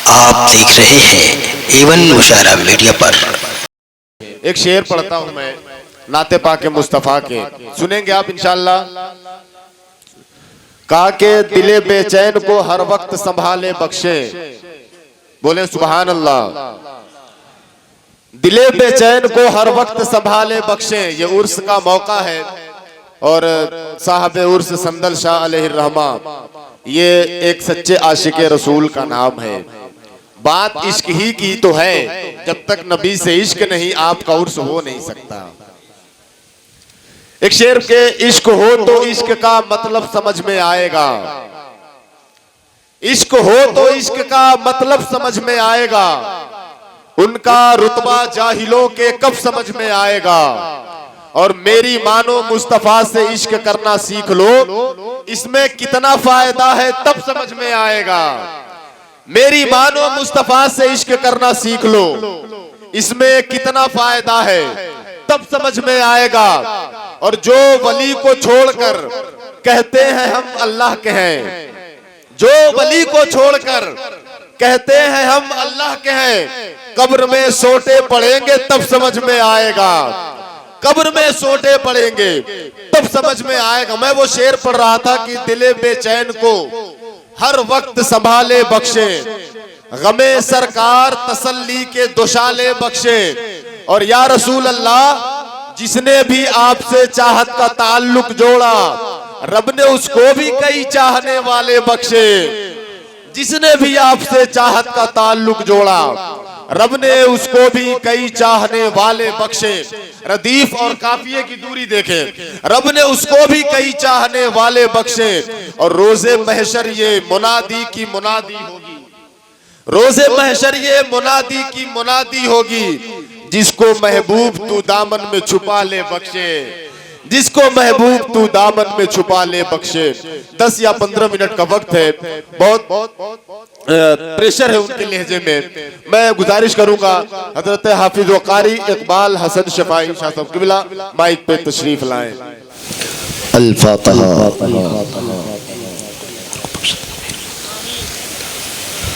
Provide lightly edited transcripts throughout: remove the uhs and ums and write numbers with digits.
आप देख रहे हैं एवन मुशारा मीडिया पर। एक शेर पढ़ता हूं मैं नाते पाके मुस्तफा के, सुनेंगे आप इंशाअल्लाह। कहा के दिले बेचैन को हर वक्त संभाले बख्शे, बोले सुभान अल्लाह। दिले बेचैन को हर वक्त संभाले बख्शे, ये उर्स का मौका है और साहब उर्स संदल शाह अलैहिर्रहमा ये एक सच्चे आशिक रसूल का नाम है। बात इश्क ही की तो है, जब तक नबी से इश्क नहीं आपका उर्स हो नहीं सकता। एक शेर के इश्क हो तो इश्क का मतलब समझ में आएगा, इश्क हो तो इश्क का मतलब समझ में आएगा, उनका रुतबा जाहिलों के कब समझ में आएगा। और मेरी मानो मुस्तफा से इश्क करना सीख लो, इसमें कितना फायदा है तब समझ में आएगा। मेरी मानो मुस्तफा से इश्क करना सीख लो, इसमें कितना फायदा है तब समझ में आएगा। और जो वली को छोड़कर कहते हैं हम अल्लाह के हैं, जो वली को छोड़कर कहते हैं हम अल्लाह के हैं, कब्र में सोटे पड़ेंगे तब समझ में आएगा, कब्र में सोटे पड़ेंगे तब समझ में आएगा। मैं वो शेर पढ़ रहा था कि दिले बेचैन को हर वक्त संभाले बख्शे, गमे सरकार तसल्ली के दुशाले बख्शे। और या रसूल अल्लाह, जिसने भी आपसे चाहत का ताल्लुक जोड़ा, रब ने उसको भी कई चाहने वाले बख्शे। जिसने भी आपसे चाहत का ताल्लुक जोड़ा, रब ने उसको भी कई चाहने वाले बख्शे। रदीफ और काफिये की दूरी देखें, रब ने उसको भी कई चाहने वाले बख्शे। और रोजे महशर ये मुनादी की मुनादी होगी, रोजे महशर ये मुनादी की मुनादी होगी, जिसको महबूब तू दामन में छुपा ले बख्शे, जिसको महबूब तू दामन में छुपा ले बख्शे। 10 या 15 मिनट का वक्त है, बहुत प्रेशर है उनके लहजे में। मैं गुजारिश करूंगा हजरत हाफिज वकारी इकबाल हसन शफाई शाह साहब किबला माइक पे तशरीफ लाएं। अल-फातिहा।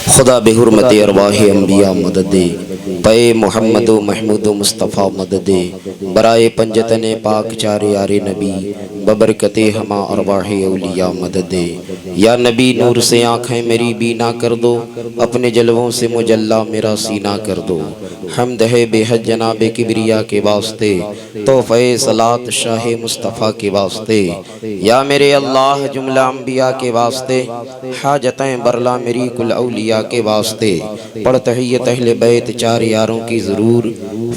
खुदा बेहुरमत अरवाह अम्बिया मददे, पे मोहम्मद महमूद मुस्तफ़ा मददे, बराए पंजतन पाक चारे यारे नबी, बबरकते हमा अरवाह औलिया मददे। या नबी नूर से आँखें मेरी बीना कर दो, अपने जलवों से मुजल्ला मेरा सीना कर दो। हमद है बेहद जनाब किबरिया के वास्ते, तोहफ़े सलात शाह मुस्तफ़ा के वास्ते। या मेरे अल्लाह जुमला अम्बिया के वास्ते, हाजतें बरला मेरी कुल औलिया के वास्ते। पढ़ तहियत अहले बैत चार यारों की ज़रूर,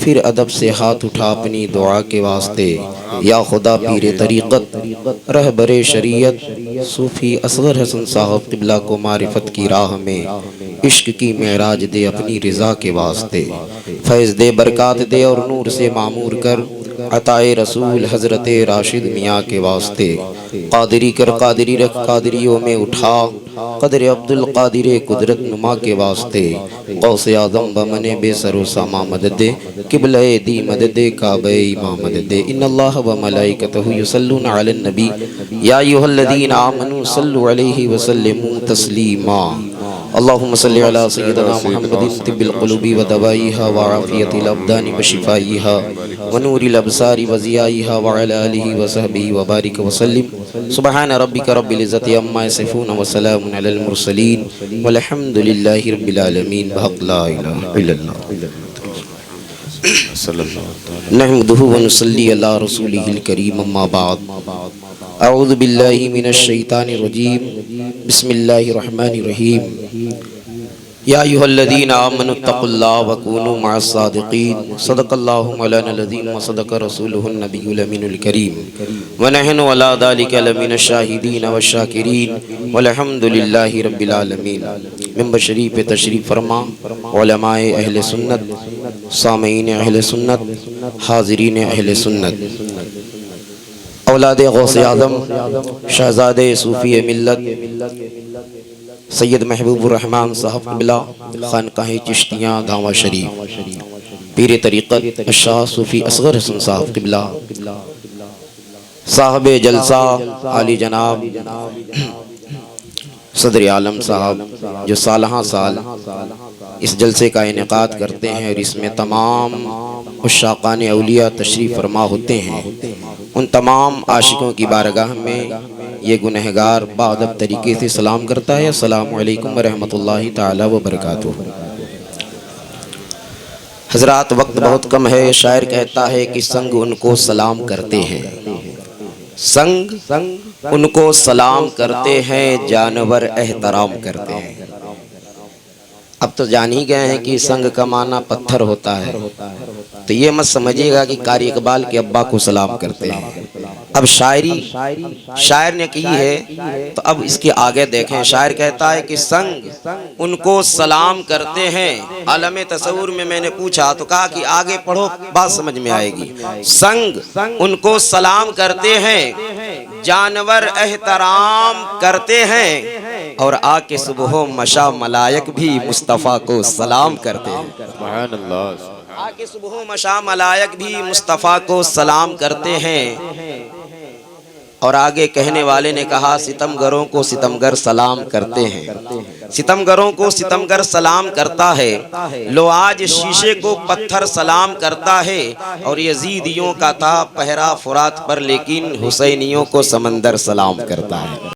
फिर अदब से हाथ उठा अपनी दुआ के वास्ते। या खुदा पीर तरीक़त रहबरे शरीयत सूफ़ी असगर हसन साहब क़िबला को मारिफत की राह में इश्क की मेराज दे अपनी रज़ा के वास्ते। फैज़ दे बरक़ात दे और नूर से मामूर कर, अताए रसूल हज़रत राशिद मियाँ के वास्ते। कादरी कर कादरी रख कादरियों में उठा, क़द्र अब्दुल कादिर कुदरत नुमा के वास्ते। गौसे आज़म बमने बेसरो सामा मदद दे, क़िबले दी मदद दे काबे इमाम मदद दे। इन्नल्लाह व मलाइकतहु युसल्लूना अलन नबी, या अय्युहल्लज़ीना आमनू सल्लु अलैहि व सल्लिमू तस्लीमा। अल्लाहुम्मा सल्लि अला सय्यिदिना मुहम्मदिन तिब्बिल क़ुलूबि व दवाइहा व आफ़ियतिल अब्दानि व शिफ़ाइहा व नूरिल अब्सारि व ज़ियाइहा व अला आलिहि व सहबिहि व बारिक व सल्लिम। सुब्हान रब्बिका रब्बिल इज़्ज़ति अम्मा यसिफ़ून व सलामुन अलल मुरसलीन वल्हम्दुलिल्लाहि रब्बिल आलमीन। बहक़ ला इलाहा इल्लल्लाह नहमदुहु व नुसल्ली अला रसूलिहिल करीम। अम्मा बाद, अऊज़ु बिल्लाहि मिनश शैतानिर रजीम, बिस्मिल्लाहिर रहमानिर रहीम। या अय्युहल्लज़ीना आमनुत्तक़ुल्लाह व कूनू मअस सादिक़ीन। सदक़ल्लाहु मौलाना अज़ीम व सदक़ रसूलुहुन नबियुल अमीनुल करीम व नहनु अला ज़ालिका लमिनश शाहिदीन व शाकिरीन वल्हम्दुलिल्लाहि रब्बिल आलमीन। मिंबर शरीफ पे तशरीफ़ फरमा उलमाए अहले सुन्नत, सामीईन अहले सुन्नत, हाज़िरीन अहले सुन्नत, औलादे गौसे आज़म शहज़ादे सूफ़ी मिल्लत सैयद महबूबुर रहमान साहब क़िबला खानकाह चिश्तियाँ गाँवा शरीफ, पीर तरीक़त शाह सूफ़ी असगर हसन साहब क़िबला, साहब जलसा आली जनाब सदर आलम साहब जो सालहा साल इस जलसे का इनेकाद करते हैं और इसमें तमाम उशाक़ान औलिया तशरीफ़ फरमा होते हैं, उन तमाम आशिकों की बारगाह में ये गुनहगार बाअदब तरीके से सलाम करता है। अस्सलामु अलैकुम वरहमतुल्लाहि ताला व बरकातुहू। हज़रात, वक्त बहुत कम है। शायर कहता है कि संग उनको सलाम करते हैं, संग उनको सलाम करते हैं, जानवर एहतराम करते हैं। अब तो जान ही गए हैं कि संग का माना पत्थर होता है, तो ये मत समझिएगा कि कारी इकबाल के अब्बा को सलाम करते हैं। अब शायर ने की है, तो अब इसके आगे देखें। शायर कहता है कि संग उनको सलाम करते हैं। आलम तसव्वुर में मैंने पूछा तो कहा कि आगे पढ़ो, बात समझ में आएगी। संग उनको सलाम करते हैं, जानवर एहतराम करते हैं, और आके सुबह मशा मलायक भी मुस्तफ़ा को सलाम करते हैं। सुभान अल्लाह। आके सुबह मशा मलायक भी मुस्तफ़ा को सलाम करते हैं। और आगे कहने वाले ने कहा, सितमगरों को सितमगर सलाम करते हैं, सितमगरों को सितमगर सलाम करता है। लो आज शीशे को पत्थर सलाम करता है, और यजीदियों का था पहरा फुरात पर, लेकिन हुसैनियों को समंदर सलाम करता है।